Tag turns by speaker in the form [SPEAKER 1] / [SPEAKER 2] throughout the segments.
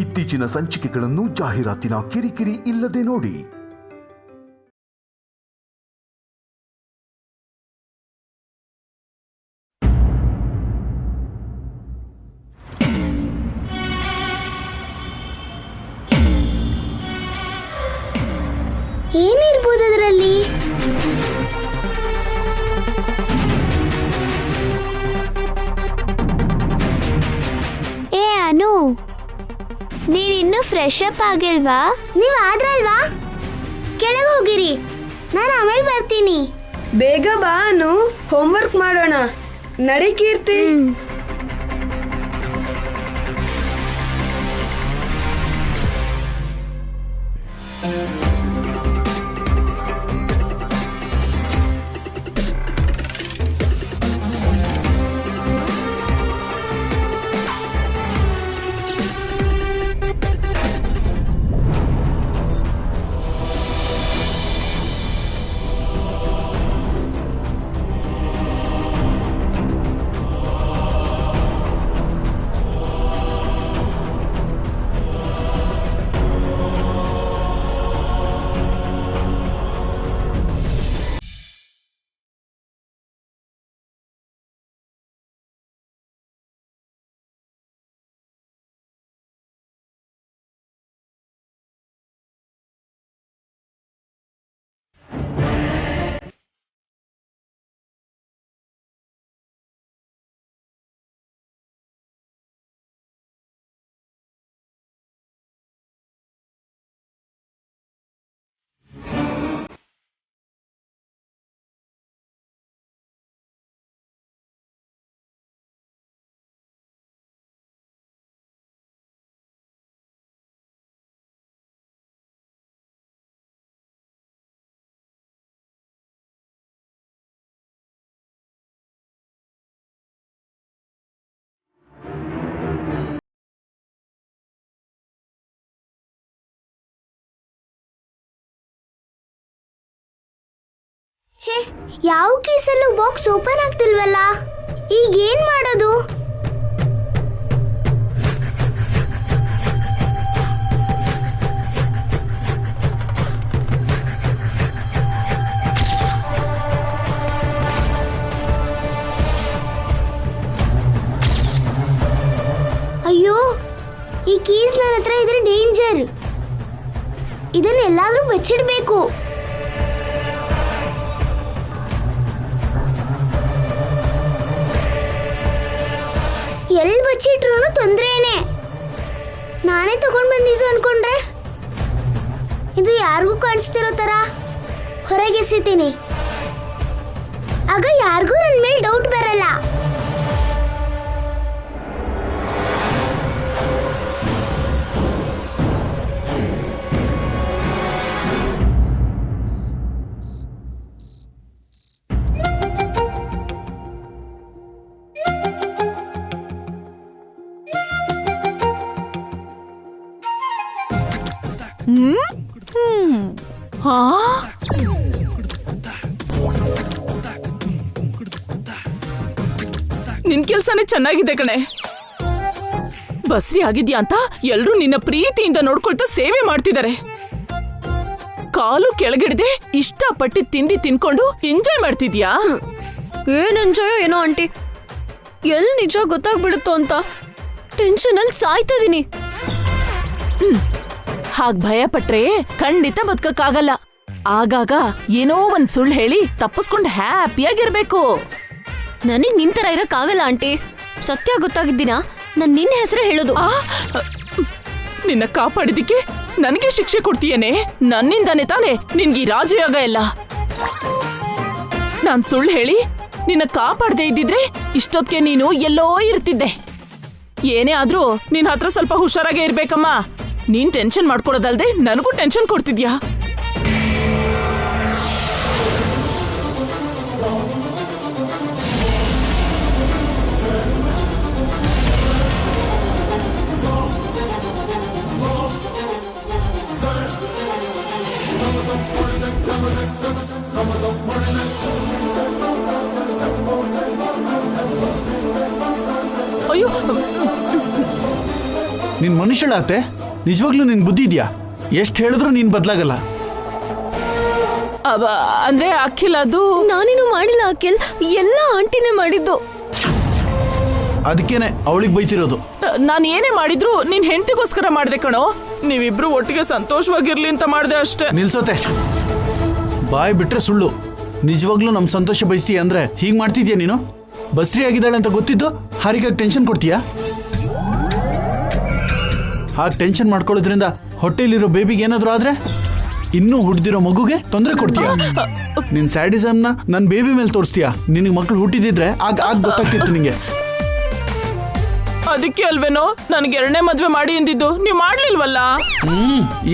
[SPEAKER 1] ಇತ್ತೀಚಿನ ಸಂಚಿಕೆಗಳನ್ನು ಜಾಹೀರಾತಿನ ಕಿರಿಕಿರಿ ಇಲ್ಲದೆ ನೋಡಿ.
[SPEAKER 2] ಏನಿರ್ಬೋದು ಅದರಲ್ಲಿ? ಏ ಅನು, ನೀನಿನ್ನೂ ಫ್ರೆಶ್ ಅಪ್ ಆಗಿಲ್ವಾ? ನೀವು ಆದ್ರಲ್ವಾ? ಕೆಳಗೆ ಹೋಗಿರಿ, ನಾನು ಆಮೇಲೆ ಬರ್ತೀನಿ.
[SPEAKER 3] ಬೇಗ ಬಾ ಅನು, ಹೋಮ್ವರ್ಕ್ ಮಾಡೋಣ. ನಡಿ ಕೀರ್ತಿ.
[SPEAKER 2] ಯಾವ ಕೇಸಲ್ಲೂ ಬಾಕ್ಸ್ ಓಪನ್ ಆಗ್ತಿಲ್ವಲ್ಲ, ಈಗ ಏನ್ ಮಾಡೋದು? ಅಯ್ಯೋ, ಈ ಕೀಸ್ ನನ್ನ ಹತ್ರ ಇದ್ರೆ ಡೇಂಜರ್. ಇದನ್ನೆಲ್ಲಾದ್ರೂ ಬಚ್ಚಿಡ್ಬೇಕು. ಎಲ್ಲಿ ಬಚ್ಚಿಟ್ರು ತೊಂದ್ರೆನೇ. ನಾನೇ ತಗೊಂಡ್ ಬಂದಿದ್ದು ಅನ್ಕೊಂಡ್ರೆ ಇದು ಯಾರಿಗೂ ಕಾಣಿಸ್ತಿರೋ ತರ ಹೊರಗೆ ಎಸಿತೀನಿ. ಆಗ ಯಾರಿಗೂ ನನ್ನ ಮೇಲೆ ಡೌಟ್ ಬರಲ್ಲ.
[SPEAKER 4] ನಿನ್ ಕೆಲ್ಸನೇ ಚೆನ್ನಾಗಿದೆ ಕಣೆ. ಬಸ್ರಿ ಆಗಿದ್ಯಾ ಅಂತ ಎಲ್ರೂ ನಿನ್ನ ಪ್ರೀತಿಯಿಂದ ನೋಡ್ಕೊಳ್ತಾ ಸೇವೆ ಮಾಡ್ತಿದ್ದಾರೆ. ಕಾಲು ಕೆಳಗಿಡದೆ ಇಷ್ಟಪಟ್ಟು ತಿಂಡಿ ತಿನ್ಕೊಂಡು ಎಂಜಾಯ್ ಮಾಡ್ತಿದ್ಯಾ?
[SPEAKER 5] ಏನ್ ಎಂಜಾಯ್ ಏನೋ ಆಂಟಿ, ಎಲ್ಲಿ ನಿಜ ಗೊತ್ತಾಗ್ಬಿಡುತ್ತೋ ಅಂತ ಟೆನ್ಷನ್ ಅಲ್ಲಿ ಸಾಯ್ತಾ ಇದೀನಿ.
[SPEAKER 4] ಹಾಗ್ ಭಯ ಪಟ್ರೆ ಖಂಡಿತ ಬದುಕಕ್ಕಾಗಲ್ಲ. ಆಗಾಗ ಏನೋ ಒಂದ್ ಸುಳ್ಳು ಹೇಳಿ ತಪ್ಪಿಸ್ಕೊಂಡು ಹ್ಯಾಪಿಯಾಗಿರ್ಬೇಕು.
[SPEAKER 5] ನನಗ್ ನಿಂತರ ಇರಕ್ಕಾಗಲ್ಲ ಆಂಟಿ. ಸತ್ಯ ಗೊತ್ತಾಗಿದ್ದೀನ ನಾನ್ ನಿನ್ನ ಹೆಸರೇ ಹೇಳೋದು.
[SPEAKER 4] ನಿನ್ನ ಕಾಪಾಡಿದಕ್ಕೆ ನನಗೆ ಶಿಕ್ಷೆ ಕೊಡ್ತೀಯೇನೆ? ನನ್ನಿಂದಾನೆ ತಾನೆ ನಿನ್ಗೆ ರಾಜಯೋಗ ಎಲ್ಲ. ನಾನ್ ಸುಳ್ಳು ಹೇಳಿ ನಿನ್ನ ಕಾಪಾಡದೆ ಇದ್ದಿದ್ರೆ ಇಷ್ಟೊತ್ತಿಗೆ ನೀನು ಎಲ್ಲೋ ಇರ್ತಿದ್ದೆ. ಏನೇ ಆದ್ರೂ ನಿನ್ ಹತ್ರ ಸ್ವಲ್ಪ ಹುಷಾರಾಗೇ ಇರ್ಬೇಕಮ್ಮ. ನೀನ್ ಟೆನ್ಷನ್ ಮಾಡ್ಕೊಡೋದಲ್ದೆ ನನಗೂ ಟೆನ್ಷನ್ ಕೊಡ್ತಿದ್ಯಾ?
[SPEAKER 6] ನೀನು ಮನುಷ್ಯಳಾತೆ? ನಿಜವಾಗ್ಲೂ ನಿನ್ ಬುದ್ಧಿ ಇದೆಯಾ? ಎಷ್ಟು ಹೇಳಿದ್ರು ನೀನು ಬದಲಾಗಲ್ಲ.
[SPEAKER 4] ಅಂದ್ರೆ ಅಖಿಲ್ ಅದು
[SPEAKER 5] ನಾನೇನು ಮಾಡಿಲ್ಲ ಅಖಿಲ್, ಎಲ್ಲ ಆಂಟಿನೇ ಮಾಡಿದ್ದು.
[SPEAKER 6] ಅದಕ್ಕೇನೆ ಅವಳಿಗೆ ಬೈತಿರೋದು.
[SPEAKER 4] ನಾನು ಏನೇ ಮಾಡಿದ್ರು ನಿನ್ ಹೆಂಡತಿಗೋಸ್ಕರ ಮಾಡ್ದೆ ಕಣೋ. ನೀವಿಬ್ರು ಒಟ್ಟಿಗೆ ಸಂತೋಷವಾಗಿರ್ಲಿ ಅಂತ ಮಾಡ್ದೆ ಅಷ್ಟೇ.
[SPEAKER 6] ನಿಲ್ಸೋತೆ, ಬಾಯ್ ಬಿಟ್ರೆ ಸುಳ್ಳು. ನಿಜವಾಗ್ಲೂ ನಮ್ಮ ಸಂತೋಷ ಬಯಸ್ತೀಯ ಅಂದ್ರೆ ಹೀಗೆ ಮಾಡ್ತಿದ್ಯಾ ನೀನು? ಬಸ್ರಿ ಆಗಿದ್ದಾಳೆ ಅಂತ ಗೊತ್ತಿದ್ದು ಹಾರಿಗಾಗಿ ಟೆನ್ಷನ್ ಕೊಡ್ತೀಯಾ? ಹಾಗೆ ಟೆನ್ಷನ್ ಮಾಡ್ಕೊಳ್ಳೋದ್ರಿಂದ ಹೊಟ್ಟೆಲಿರೋ ಬೇಬಿಗೆ ಏನಾದರೂ ಆದ್ರೆ ಇನ್ನೂ ಹುಟ್ಟಿದಿರೋ ಮಗುಗೆ ತೊಂದರೆ ಕೊಡ್ತೀಯಾ? ನಿನ್ ಸ್ಯಾಡಿಸಮ್ನ ನನ್ನ ಬೇಬಿ ಮೇಲೆ ತೋರಿಸ್ತೀಯಾ? ನಿನಗೆ ಮಕ್ಕಳು ಹುಟ್ಟಿದಿದ್ರೆ ಆಗ ಗೊತ್ತಾಗ್ತಿತ್ತು ನಿಂಗೆ.
[SPEAKER 4] ಅದಕ್ಕೆ ಅಲ್ವೇನೋ ನನಗೆ 2ನೇ ಮದ್ವೆ ಮಾಡಿ ಎಂದಿದ್ದು, ನೀವು ಮಾಡ್ಲಿಲ್ವಲ್ಲ?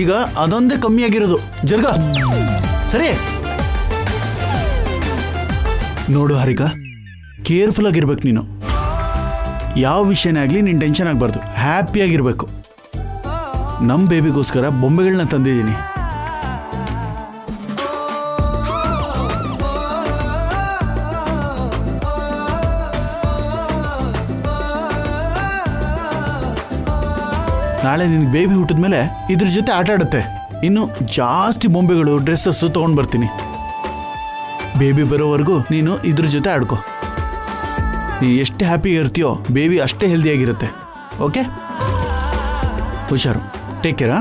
[SPEAKER 6] ಈಗ ಅದೊಂದೇ ಕಮ್ಮಿ ಆಗಿರೋದು. ಜರ್ಗ ಸರಿ. ನೋಡು ಹಾರಿಕಾ, ಕೇರ್ಫುಲ್ ಆಗಿರ್ಬೇಕು ನೀನು. ಯಾವ ವಿಷಯನೇ ಆಗಲಿ ನೀನು ಟೆನ್ಷನ್ ಆಗಬಾರ್ದು, ಹ್ಯಾಪಿಯಾಗಿರ್ಬೇಕು. ನಮ್ಮ ಬೇಬಿಗೋಸ್ಕರ ಬೊಂಬೆಗಳನ್ನ ತಂದಿದ್ದೀನಿ. ನಾಳೆ ನಿನಗೆ ಬೇಬಿ ಹುಟ್ಟಿದ್ಮೇಲೆ ಇದ್ರ ಜೊತೆ ಆಟ ಆಡುತ್ತೆ. ಇನ್ನು ಜಾಸ್ತಿ ಬೊಂಬೆಗಳು, ಡ್ರೆಸ್ಸಸ್ಸು ತೊಗೊಂಡು ಬರ್ತೀನಿ. ಬೇಬಿ ಬರೋವರೆಗೂ ನೀನು ಇದ್ರ ಜೊತೆ ಆಡ್ಕೊ. ನೀನು ಎಷ್ಟು ಹ್ಯಾಪಿ ಇರ್ತೀಯೋ ಬೇಬಿ ಅಷ್ಟೇ ಹೆಲ್ದಿಯಾಗಿರುತ್ತೆ. ಓಕೆ, ಹುಷಾರು, ಟೇಕ್ ಕೇರಾ.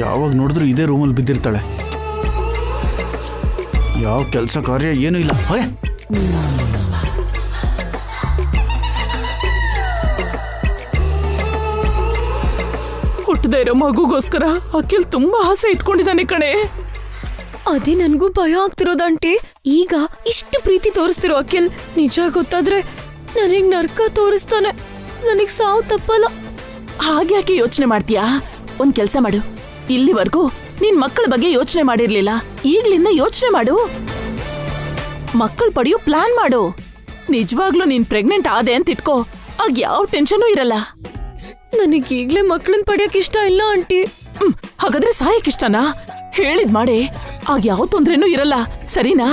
[SPEAKER 6] ಯಾವಾಗ ನೋಡಿದ್ರು ಇದೇ ರೂಮಲ್ಲಿ ಬಿದ್ದಿರ್ತಾಳೆ. ಯಾವ ಕೆಲಸ ಕಾರ್ಯ ಏನೂ ಇಲ್ಲ. ಹಾಗೆ
[SPEAKER 4] ಹುಟ್ಟದೇ ಇರೋ ಮಗುಗೋಸ್ಕರ ಅಖಿಲ್ ತುಂಬಾ ಆಸೆ ಇಟ್ಕೊಂಡಿದ್ದಾನೆ ಕಣೆ.
[SPEAKER 5] ಅದೇ ನನ್ಗೂ ಭಯ ಆಗ್ತಿರೋದು ಆಂಟಿ. ಈಗ ಇಷ್ಟು ಪ್ರೀತಿ ತೋರಿಸ್ತಿರೋ ಅಖಿಲ್ ನಿಜ ಗೊತ್ತಾದ್ರೆ ನನಗ್ ನರ್ಕ ತೋರಿಸ್ತಾನೆ. ನನಗ್ ಸಾವು ತಪ್ಪಲ್ಲ.
[SPEAKER 4] ಹಾಗ್ಯಾಕೆ ಯೋಚನೆ ಮಾಡ್ತೀಯಾ? ಒಂದ್ ಕೆಲ್ಸ ಮಾಡು, ಇಲ್ಲಿವರೆಗೂ ನಿನ್ ಮಕ್ಕಳ ಬಗ್ಗೆ ಯೋಚನೆ ಮಾಡಿರ್ಲಿಲ್ಲ, ಈಗ್ಲಿಂದ ಯೋಚನೆ ಮಾಡು. ಮಕ್ಕಳು ಪಡೆಯೋ ಪ್ಲಾನ್ ಮಾಡು. ನಿಜವಾಗ್ಲೂ ನೀನ್ ಪ್ರೆಗ್ನೆಂಟ್ ಆದೆ ಅಂತ ಇಟ್ಕೋ, ಆಗ ಯಾವ ಟೆನ್ಷನೂ ಇರಲ್ಲ.
[SPEAKER 5] ನನಗ್ ಈಗ್ಲೇ ಮಕ್ಕಳನ್ನ ಪಡೆಯಕ್ ಇಷ್ಟ ಇಲ್ಲ ಆಂಟಿ.
[SPEAKER 4] ಹಾಗಾದ್ರೆ ಸಾಯಕ್ ಇಷ್ಟನಾ? ಹೇಳಿದ್ ಮಾಡಿ, ಆಗ ಯಾವ ತೊಂದ್ರೆನೂ ಇರಲ್ಲ, ಸರಿನಾ?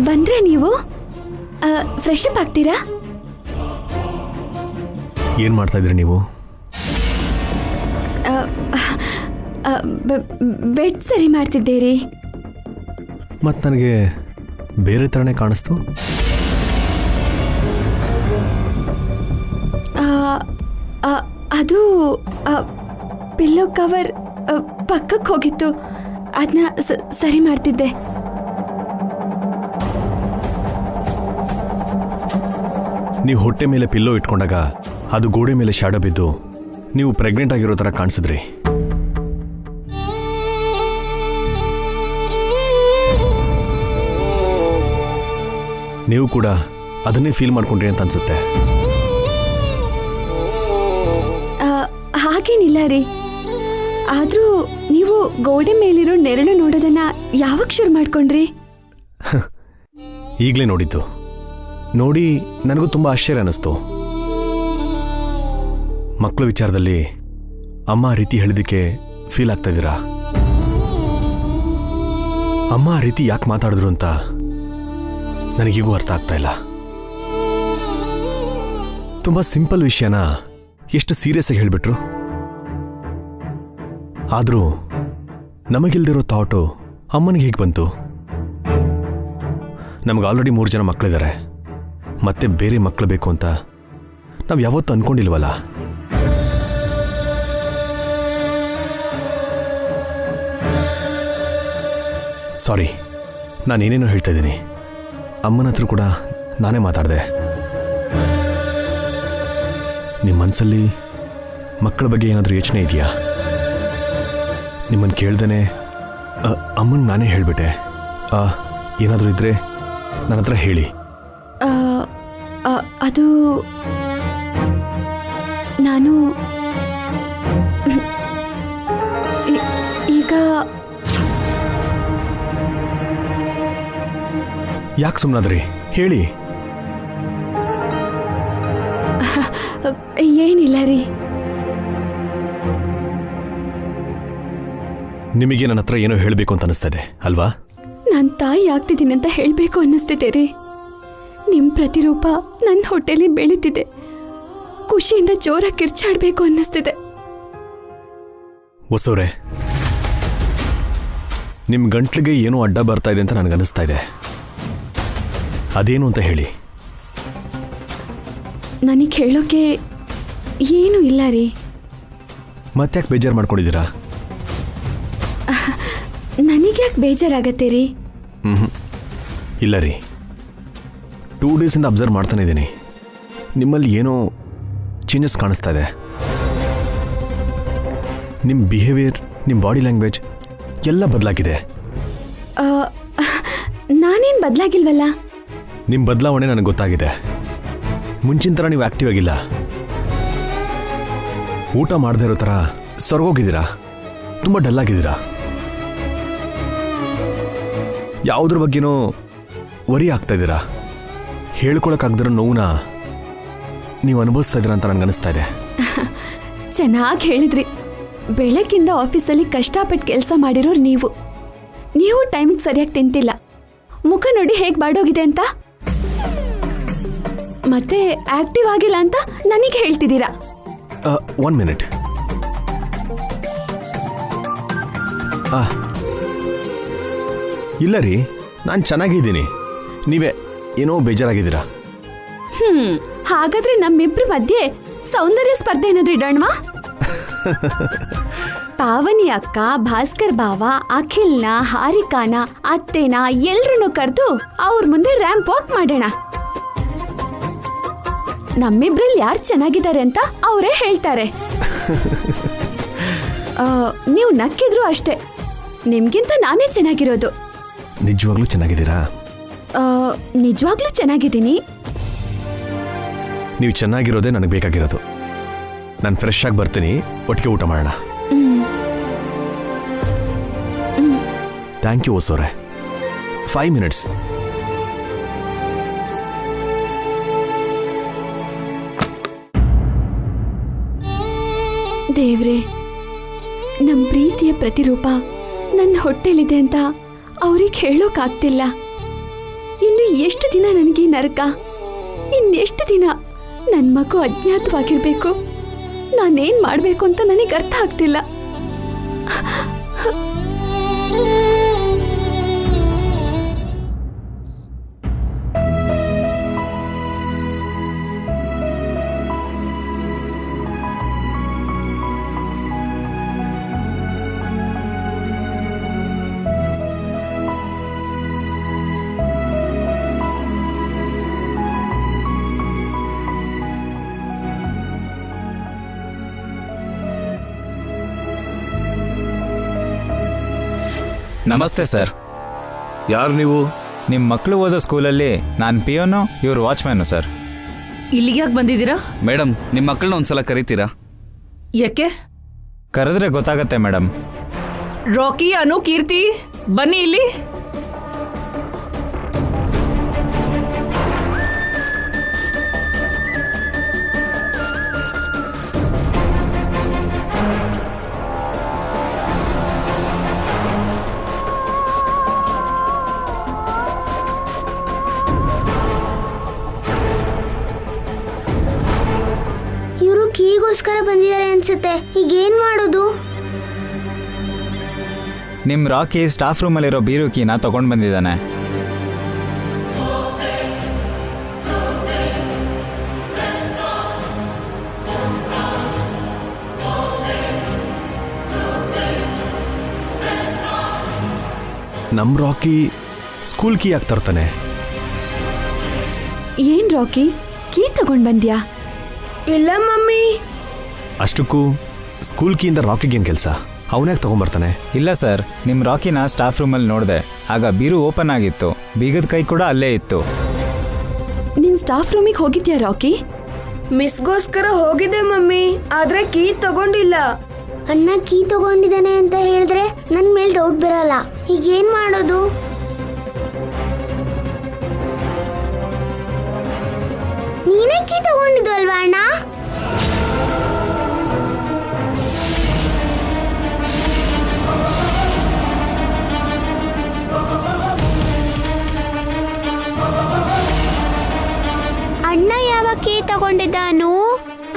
[SPEAKER 7] ಬಂದ್ರೆ ನೀವು ಫ್ರೆಶ್ ಅಪ್ ಆಗ್ತೀರಾ?
[SPEAKER 8] ಏನು ಮಾಡ್ತಾ ಇದ್ರಿ ನೀವು?
[SPEAKER 7] ಬೆಡ್ ಸರಿ ಮಾಡ್ತಿದ್ದೀರಿ.
[SPEAKER 8] ಮತ್ತು ನನಗೆ ಬೇರೆ ಥರನೇ ಕಾಣಿಸ್ತು.
[SPEAKER 7] ಅದು ಪಿಲ್ಲೋ ಕವರ್ ಪಕ್ಕಕ್ಕೆ ಹೋಗಿತ್ತು. ಅದನ್ನ ಸರಿ ಮಾಡ್ತಿದ್ದೆ.
[SPEAKER 8] ನೀವು ಹೊಟ್ಟೆ ಮೇಲೆ ಪಿಲ್ಲೋ ಇಟ್ಕೊಂಡಾಗ ಅದು ಗೋಡೆ ಮೇಲೆ ಶಾಡೋ ಬಿದ್ದು ನೀವು ಪ್ರೆಗ್ನೆಂಟ್ ಆಗಿರೋ ಥರ ಕಾಣಿಸಿದ್ರಿ. ನೀವು ಕೂಡ ಅದನ್ನೇ ಫೀಲ್ ಮಾಡ್ಕೊಂಡ್ರಿ ಅಂತ ಅನ್ಸುತ್ತೆ.
[SPEAKER 7] ಹಾಗೇನಿಲ್ಲ ರೀ. ಆದರೂ ನೀವು ಗೋಡೆ ಮೇಲಿರೋ ನೆರಳು ನೋಡೋದನ್ನ ಯಾವಾಗ ಶುರು ಮಾಡ್ಕೊಂಡ್ರಿ?
[SPEAKER 8] ಈಗಲೇ ನೋಡಿದ್ದು. ನೋಡಿ ನನಗೂ ತುಂಬ ಆಶ್ಚರ್ಯ ಅನ್ನಿಸ್ತು. ಮಕ್ಕಳ ವಿಚಾರದಲ್ಲಿ ಅಮ್ಮ ಆ ರೀತಿ ಹೇಳಿದಕ್ಕೆ ಫೀಲ್ ಆಗ್ತಾ ಇದ್ದೀರಾ? ಅಮ್ಮ ಆ ರೀತಿ ಯಾಕೆ ಮಾತಾಡಿದ್ರು ಅಂತ ನನಗೀಗೂ ಅರ್ಥ ಆಗ್ತಾ ಇಲ್ಲ. ತುಂಬ ಸಿಂಪಲ್ ವಿಷಯನ ಎಷ್ಟು ಸೀರಿಯಸ್ ಆಗಿ ಹೇಳಿಬಿಟ್ರು. ಆದರೂ ನಮಗಿಲ್ದಿರೋ ಥಾಟು ಅಮ್ಮನಿಗೆ ಹೇಗೆ ಬಂತು? ನಮಗೆ ಆಲ್ರೆಡಿ 3 ಜನ ಮಕ್ಕಳಿದ್ದಾರೆ, ಮತ್ತೆ ಬೇರೆ ಮಕ್ಕಳು ಬೇಕು ಅಂತ ನಾವು ಯಾವತ್ತೂ ಅಂದ್ಕೊಂಡಿಲ್ವಲ್ಲ. ಸಾರಿ, ನಾನೇನೇನೋ ಹೇಳ್ತಾ ಇದ್ದೀನಿ. ಅಮ್ಮನ ಹತ್ರ ಕೂಡ ನಾನೇ ಮಾತಾಡಿದೆ. ನಿಮ್ಮ ಮನಸ್ಸಲ್ಲಿ ಮಕ್ಕಳ ಬಗ್ಗೆ ಏನಾದರೂ ಯೋಚನೆ ಇದೆಯಾ? ನಿಮ್ಮನ್ನು ಕೇಳ್ದೇನೆ ಅಮ್ಮನ ನಾನೇ ಹೇಳಿಬಿಟ್ಟೆ. ಏನಾದರೂ ಇದ್ದರೆ ನನ್ನ ಹತ್ರ ಹೇಳಿ.
[SPEAKER 7] ಅದು ನಾನು ಈಗ
[SPEAKER 8] ಯಾಕೆ ಸುಮ್ಮನಾದ್ರಿ? ಹೇಳಿ.
[SPEAKER 7] ಏನಿಲ್ಲ ರೀ.
[SPEAKER 8] ನಿಮಗೆ ನನ್ನ ಹತ್ರ ಏನೋ ಹೇಳಬೇಕು ಅಂತ ಅನಿಸ್ತಾ ಇದೆ ಅಲ್ವಾ?
[SPEAKER 7] ನಾನು ತಾಯಿ ಆಗ್ತಿದ್ದೀನಿ ಅಂತ ಹೇಳಬೇಕು ಅನ್ನಿಸ್ತಿದೆ ರೀ. ನಿಮ್ಮ ಪ್ರತಿರೂಪ ನನ್ನ ಹೊಟ್ಟೆಲಿ ಬೆಳೀತಿದೆ. ಖುಷಿಯಿಂದ ಜೋರಾಗಿ ಕಿರ್ಚಾಡಬೇಕು ಅನ್ನಿಸ್ತಿದೆ.
[SPEAKER 8] ಹೊಸವ್ರೆ, ನಿಮ್ಮ ಗಂಟ್ಲಿಗೆ ಏನೋ ಅಡ್ಡ ಬರ್ತಾ ಇದೆ ಅಂತ ನನಗನ್ನಿಸ್ತಾ ಇದೆ. ಅದೇನು ಅಂತ ಹೇಳಿ.
[SPEAKER 7] ನನಗೆ ಹೇಳೋಕೆ ಏನೂ ಇಲ್ಲ ರೀ.
[SPEAKER 8] ಮತ್ತ್ಯಾಕೆ ಬೇಜಾರು ಮಾಡ್ಕೊಂಡಿದ್ದೀರಾ?
[SPEAKER 7] ನನಗ್ಯಾಕೆ ಬೇಜಾರಾಗತ್ತೆ ರೀ?
[SPEAKER 8] ಇಲ್ಲ ರೀ, 2 ಡೇಸಿಂದ ಅಬ್ಸರ್ವ್ ಮಾಡ್ತಾನೆ ಇದ್ದೀನಿ. ನಿಮ್ಮಲ್ಲಿ ಏನೋ ಚೇಂಜಸ್ ಕಾಣಿಸ್ತಾ ಇದೆ. ನಿಮ್ಮ ಬಿಹೇವಿಯರ್, ನಿಮ್ಮ ಬಾಡಿ ಲ್ಯಾಂಗ್ವೇಜ್ ಎಲ್ಲ ಬದಲಾಗಿದೆ.
[SPEAKER 7] ನಾನೇನು ಬದಲಾಗಿಲ್ವಲ್ಲ?
[SPEAKER 8] ನಿಮ್ಮ ಬದಲಾವಣೆ ನನಗೆ ಗೊತ್ತಾಗಿದೆ. ಮುಂಚಿನ ಥರ ನೀವು ಆ್ಯಕ್ಟಿವ್ ಆಗಿಲ್ಲ. ಊಟ ಮಾಡದೇ ಇರೋ ಥರ ಸೊರಗೋಗಿದ್ದೀರಾ. ತುಂಬ ಡಲ್ ಆಗಿದ್ದೀರಾ. ಯಾವುದ್ರ ಬಗ್ಗೆನೋ ವರಿ ಆಗ್ತಾ ಇದ್ದೀರಾ. ಹೇಳ್ಕೊಳಕ್ಕಾಗದಿರೋ ನೋವನ್ನ ನೀವು ಅನುಭವಿಸ್ತಾ ಇದ್ದೀರಾ ಅಂತ ನನಗನ್ನಿಸ್ತಾ ಇದೆ.
[SPEAKER 7] ಚೆನ್ನಾಗಿ ಹೇಳಿದ್ರಿ. ಬೆಳಗ್ಗಿಂದ ಆಫೀಸಲ್ಲಿ ಕಷ್ಟಪಟ್ಟು ಕೆಲಸ ಮಾಡಿರೋರು ನೀವು ಟೈಮಿಗೆ ಸರಿಯಾಗಿ ತಿಂತಿಲ್ಲ. ಮುಖ ನೋಡಿ ಹೇಗೆ ಬಾಡೋಗಿದೆ ಅಂತ. ಮತ್ತೆ ಆಕ್ಟಿವ್ ಆಗಿಲ್ಲ ಅಂತ ನನಗೆ ಹೇಳ್ತಿದ್ದೀರಾ.
[SPEAKER 8] 1 ಮಿನಿಟ್. ಇಲ್ಲ ರೀ, ನಾನು ಚೆನ್ನಾಗಿದ್ದೀನಿ. ನೀವೇ ಏನೋ ಬೇಜಾರಾಗಿದ್ದೀರಾ.
[SPEAKER 7] ಹಾಗಾದ್ರೆ ನಮ್ಮಿಬ್ರ ಮಧ್ಯೆ ಸೌಂದರ್ಯ ಸ್ಪರ್ಧೆ ಏನಾದ್ರು ಇಡೋಣವಾ? ಪಾವನಿ ಅಕ್ಕ, ಭಾಸ್ಕರ್ ಭಾವ, ಅಖಿಲ್ನ, ಹಾರಿಕಾನ, ಅತ್ತೆನ ಎಲ್ರನ್ನೂ ಕರೆದು ಅವ್ರ ಮುಂದೆ ರ್ಯಾಂಪ್ ವಾಕ್ ಮಾಡೋಣ. ನಮ್ಮಿಬ್ರಲ್ಲಿ ಯಾರು ಚೆನ್ನಾಗಿದ್ದಾರೆ ಅಂತ ಅವರೇ ಹೇಳ್ತಾರೆ. ನೀವು ನಕ್ಕಿದ್ರು ಅಷ್ಟೇ, ನಿಮ್ಗಿಂತ ನಾನೇ ಚೆನ್ನಾಗಿರೋದು.
[SPEAKER 8] ನಿಜವಾಗ್ಲೂ ಚೆನ್ನಾಗಿದ್ದೀರಾ?
[SPEAKER 7] ನಿಜವಾಗ್ಲೂ ಚೆನ್ನಾಗಿದ್ದೀನಿ.
[SPEAKER 8] ನೀವು ಚೆನ್ನಾಗಿರೋದೇ ನನಗೆ ಬೇಕಾಗಿರೋದು. ನಾನು ಫ್ರೆಶ್ ಆಗಿ ಬರ್ತೀನಿ, ಒಟ್ಟಿಗೆ ಊಟ ಮಾಡೋಣ. ಥ್ಯಾಂಕ್ ಯು ಹೊಸವ್ರೆ. 5 ಮಿನಿಟ್ಸ್.
[SPEAKER 7] ದೇವ್ರೆ, ನಮ್ಮ ಪ್ರೀತಿಯ ಪ್ರತಿರೂಪ ನನ್ನ ಹೊಟ್ಟೆಲಿದೆ ಅಂತ ಅವ್ರಿಗೆ ಹೇಳೋಕ್ಕಾಗ್ತಿಲ್ಲ. ಇನ್ನು ಎಷ್ಟು ದಿನ ನನಗೆ ನರಕ? ಇನ್ನೆಷ್ಟು ದಿನ ನನ್ನ ಮಗು ಅಜ್ಞಾತವಾಗಿರ್ಬೇಕು? ನಾನೇನ್ ಮಾಡಬೇಕು ಅಂತ ನನಗೆ ಅರ್ಥ ಆಗ್ತಿಲ್ಲ.
[SPEAKER 9] ನಮಸ್ತೆ ಸರ್.
[SPEAKER 8] ಯಾರು ನೀವು?
[SPEAKER 9] ನಿಮ್ಮ ಮಕ್ಕಳು ಓದೋ ಸ್ಕೂಲಲ್ಲಿ ನಾನು ಪಿಯೋನು, ಇವರು ವಾಚ್ಮ್ಯಾನು ಸರ್.
[SPEAKER 4] ಇಲ್ಲಿಗೆ ಯಾಕೆ ಬಂದಿದ್ದೀರಾ?
[SPEAKER 10] ಮೇಡಮ್, ನಿಮ್ಮ ಮಕ್ಕಳನ್ನ ಒಂದ್ಸಲ ಕರೀತೀರಾ?
[SPEAKER 4] ಯಾಕೆ?
[SPEAKER 9] ಕರೆದ್ರೆ ಗೊತ್ತಾಗತ್ತೆ ಮೇಡಮ್.
[SPEAKER 4] ರಾಕಿ, ಅನು, ಕೀರ್ತಿ, ಬನ್ನಿ ಇಲ್ಲಿ.
[SPEAKER 2] ಇವರು ಕೀಗೋಸ್ಕರ ಬಂದಿದ್ದಾರೆ ಅನ್ಸುತ್ತೆ. ಈಗ ಏನ್ ಮಾಡೋದು?
[SPEAKER 9] ನಿಮ್ಮ ರಾಕಿ ಸ್ಟಾಫ್ ರೂಮಲ್ಲಿರೋ ಬೀರು ಕೀನ ತಗೊಂಡು ಬಂದಿದ್ದಾನೆ.
[SPEAKER 8] ನಮ್ಮ ರಾಕಿ ಸ್ಕೂಲ್ ಕೀ ಯಾಕೆ ತರ್ತಾನೆ?
[SPEAKER 7] ಏನ್ ರಾಕಿ, ಕೀ ತಗೊಂಡ್ ಬಂದ್ಯಾ?
[SPEAKER 3] ಇಲ್ಲ ಮಮ್ಮಿ.
[SPEAKER 8] ಅಷ್ಟಕ್ಕೂ ಸ್ಕೂಲ್ ಕೀಯಿಂದ ರಾಕಿಗೇನು ಕೆಲಸ? ಅವನ್ಯಾಕೆ ತಗೊಂಬರ್ತಾನೆ?
[SPEAKER 9] ಇಲ್ಲ ಸರ್, ನಿಮ್ಮ ರಾಕಿನ ಸ್ಟಾಫ್ ರೂಮಲ್ಲಿ ನೋಡಿದೆ. ಆಗ ಬೀರು ಓಪನ್ ಆಗಿತ್ತು, ಬೀಗದ ಕೈ ಕೂಡ ಅಲ್ಲೇ ಇತ್ತು.
[SPEAKER 7] ನಿನ್ ಸ್ಟಾಫ್ ರೂಮಿಗೆ ಹೋಗಿದ್ಯಾ ರಾಕಿ?
[SPEAKER 3] ಮಿಸ್ಗೋಸ್ಕರ ಹೋಗಿದೆ ಮಮ್ಮಿ, ಆದ್ರೆ ಕೀ ತಗೊಂಡಿಲ್ಲ.
[SPEAKER 2] ಅಣ್ಣ ಕೀ ತಗೊಂಡಿದ್ದಾನೆ ಅಂತ ಹೇಳಿದ್ರೆ ನನ್ ಮೇಲೆ ಡೌಟ್ ಬರಲ್ಲ. ಈಗ ಏನ್ ಮಾಡೋದು? ನೀನೇ ಕೀ ತಗೊಂಡಿದ್ದು ಅಲ್ವಾ ಅಣ್ಣ? ಅಣ್ಣ ಯಾವ ಕೀ ತಗೊಂಡಿದ್ದಾನು?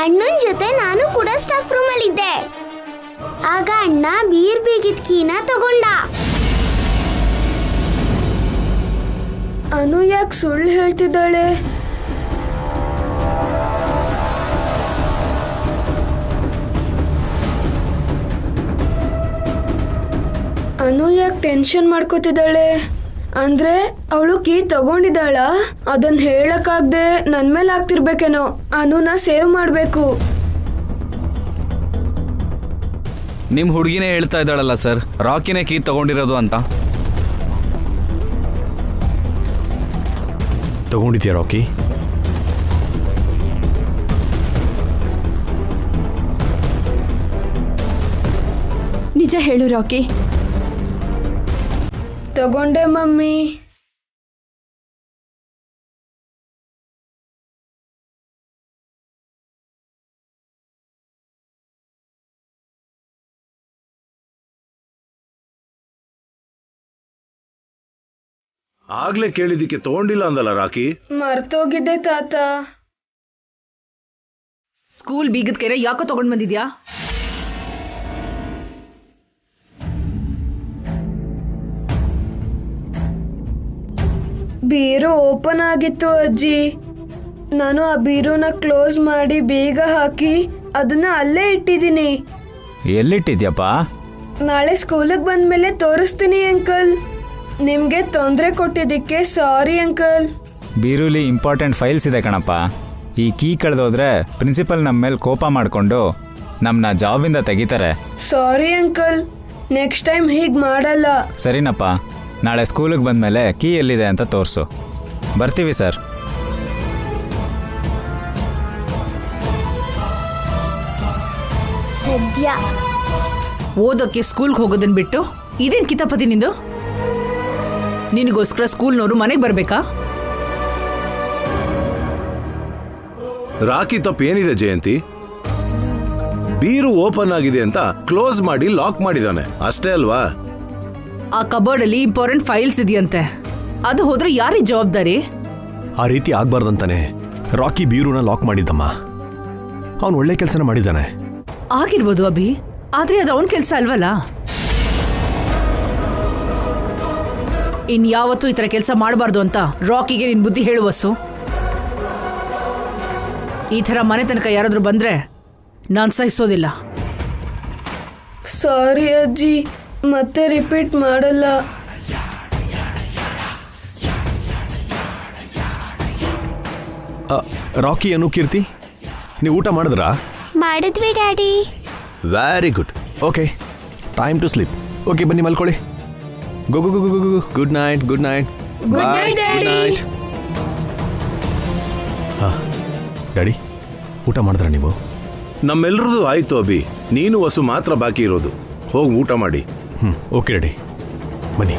[SPEAKER 2] ಅಣ್ಣನ ಜೊತೆ ನಾನು ಕೂಡ ಸ್ಟಾಫ್ ರೂಮ್ ಅಲ್ಲಿ ಇದ್ದೆ. ಆಗ ಅಣ್ಣ ಬೀರ್ ಬೀಗಿದ ಕೀನ ತಗೊಂಡ.
[SPEAKER 3] ಅನು ಯಾಕೆ ಸುಳ್ಳು ಹೇಳ್ತಿದ್ದಾಳೆ? ಅನು ಯಾಕೆ ಟೆನ್ಷನ್ ಮಾಡ್ಕೋತಿದ್ದಾಳೆ? ಅಂದ್ರೆ ಅವಳು ಕೀ ತಗೊಂಡಿದ್ದಾಳ? ಅದನ್ನ ಹೇಳಕ್ಕಾಗ್ದೆ ನನ್ ಮೇಲೆ ಆಗ್ತಿರ್ಬೇಕೇನೋ. ಅನುನ ಸೇವ್ ಮಾಡ್ಬೇಕು.
[SPEAKER 10] ನಿಮ್ಮ ಹುಡುಗಿನೇ ಹೇಳ್ತಾ ಇದ್ದಾಳಲ್ಲ ಸರ್, ರಾಕಿನೇ ಕೀ ತಗೊಂಡಿರೋದು ಅಂತ.
[SPEAKER 8] ತಗೊಂಡಿದ್ಯಾ ರಾಕಿ?
[SPEAKER 7] ನಿಜ ಹೇಳು ರಾಕಿ.
[SPEAKER 3] ತಗೊಂಡೆ ಮಮ್ಮಿ.
[SPEAKER 1] ಆಗ್ಲೇ ಕೇಳಿದಿಕ್ಕೆ ತಗೊಂಡಿಲ್ಲ ಅಂದಲ್ಲ ರಾಕಿ?
[SPEAKER 3] ಮರ್ತೋಗಿದ್ದೆ ತಾತ.
[SPEAKER 4] ಸ್ಕೂಲ್ ಬೀಗದ ಕೆರೆ ಯಾಕೋ ತಗೊಂಡ್ ಬಂದಿದ್ಯಾ?
[SPEAKER 3] ಬೀರು ಓಪನ್ ಆಗಿತ್ತು ಅಜ್ಜಿ. ನಾನು ಆ ಬೀರುನ ಕ್ಲೋಸ್ ಮಾಡಿ ಬೇಗ ಹಾಕಿ ಅದನ್ನ ಅಲ್ಲೇ ಇಟ್ಟಿದ್ದೀನಿ.
[SPEAKER 9] ಎಲ್ಲಿಟ್ಟಿದ್ಯಪ್ಪ?
[SPEAKER 3] ನಾಳೆ ಸ್ಕೂಲಿಗೆ ಬಂದ್ಮೇಲೆ ತೋರಿಸ್ತೀನಿ ಅಂಕಲ್. ನಿಮ್ಗೆ ತೊಂದರೆ ಕೊಟ್ಟಿದ್ದಕ್ಕೆ ಸಾರಿ ಅಂಕಲ್.
[SPEAKER 9] ಬೀರುಲಿ ಇಂಪಾರ್ಟೆಂಟ್ ಫೈಲ್ಸ್ ಇದೆ ಕಣಪ್ಪ. ಈ ಕೀ ಕಳೆದೋದ್ರೆ ಪ್ರಿನ್ಸಿಪಲ್ ನಮ್ಮ ಮೇಲೆ ಕೋಪ ಮಾಡಿಕೊಂಡು ನಮ್ಮನ್ನ ಜಾಬಿಂದ ತೆಗಿತಾರೆ.
[SPEAKER 3] ಸಾರಿ ಅಂಕಲ್, ನೆಕ್ಸ್ಟ್ ಟೈಮ್ ಹೀಗೆ ಮಾಡಲ್ಲ.
[SPEAKER 9] ಸರಿನಪ್ಪ, ನಾಳೆ ಸ್ಕೂಲಿಗೆ ಬಂದಮೇಲೆ ಕೀ ಎಲ್ಲಿದೆ ಅಂತ ತೋರಿಸು. ಬರ್ತೀವಿ ಸರ್.
[SPEAKER 2] ಸದ್ಯ
[SPEAKER 4] ಓದೋಕ್ಕೆ ಸ್ಕೂಲ್ಗೆ ಹೋಗೋದನ್ನ ಬಿಟ್ಟು ಇದೇನ್ ಕಿತಾಪತಿ ನಿಂದು? ನಿನಗೋಸ್ಕರ ಸ್ಕೂಲ್ನವರು ಮನೆಗೆ ಬರ್ಬೇಕಾ?
[SPEAKER 1] ರಾಕಿ ತಪ್ಪೇನಿದೆ ಜಯಂತಿ? ಬೀರು ಓಪನ್ ಆಗಿದೆ ಅಂತ ಕ್ಲೋಸ್ ಮಾಡಿ ಲಾಕ್ ಮಾಡಿದಾನೆ ಅಷ್ಟೇ ಅಲ್ವಾ?
[SPEAKER 4] ಆ ಕಬೋರ್ಡ್ ಅಲ್ಲಿ ಇಂಪಾರ್ಟೆಂಟ್ ಫೈಲ್ಸ್ ಇದೆಯಂತೆ, ಅದು ಹೋದ್ರೆ ಯಾರಿಗೆ ಜವಾಬ್ದಾರಿ?
[SPEAKER 8] ಆ ರೀತಿ ಆಗ್ಬಾರ್ದಂತಾನೆ ರಾಕಿ ಬೀರುನ ಲಾಕ್ ಮಾಡಿದ್ದಮ್ಮ. ಅವನು ಒಳ್ಳೆ ಕೆಲಸನ ಮಾಡಿದ್ದಾನೆ.
[SPEAKER 4] ಆಗಿರ್ಬೋದು ಅಭಿ, ಆದ್ರೆ ಅದು ಅವನ ಕೆಲಸ ಅಲ್ವಲ್ಲ. ಇನ್ಯಾವತ್ತೂ ಈ ಥರ ಕೆಲಸ ಮಾಡಬಾರ್ದು ಅಂತ ರಾಕಿಗೆ ನಿನ್ ಬುದ್ಧಿ ಹೇಳುವಸು. ಈ ಥರ ಮನೆ ತನಕ ಯಾರಾದ್ರೂ ಬಂದ್ರೆ ನಾನು ಸಹಿಸೋದಿಲ್ಲ.
[SPEAKER 3] ಸಾರಿ ಅಜ್ಜಿ, ಮತ್ತೆ ರಿಪೀಟ್ ಮಾಡಲ್ಲ.
[SPEAKER 8] ರಾಕಿ ಅನು ಕೀರ್ತಿ, ನೀವು ಊಟ ಮಾಡಿದ್ರಾ?
[SPEAKER 2] ಮಾಡಿದ್ವಿ daddy.
[SPEAKER 8] Very good. Okay, time to sleep. Okay, ಬನ್ನಿ ಮಲ್ಕೊಳ್ಳಿ. Go go go go go good night good night
[SPEAKER 3] night, Daddy.
[SPEAKER 8] Night. ಹಾಂ ಡ್ಯಾಡಿ ಊಟ ಮಾಡಿದ್ರ ನೀವು?
[SPEAKER 1] ನಮ್ಮೆಲ್ರದ್ದು ಆಯ್ತು ಅಭಿ, ನೀನು ವಸು ಮಾತ್ರ ಬಾಕಿ ಇರೋದು. ಹೋಗಿ ಊಟ ಮಾಡಿ.
[SPEAKER 8] ಓಕೆ ಡ್ಯಾಡಿ ಬನ್ನಿ.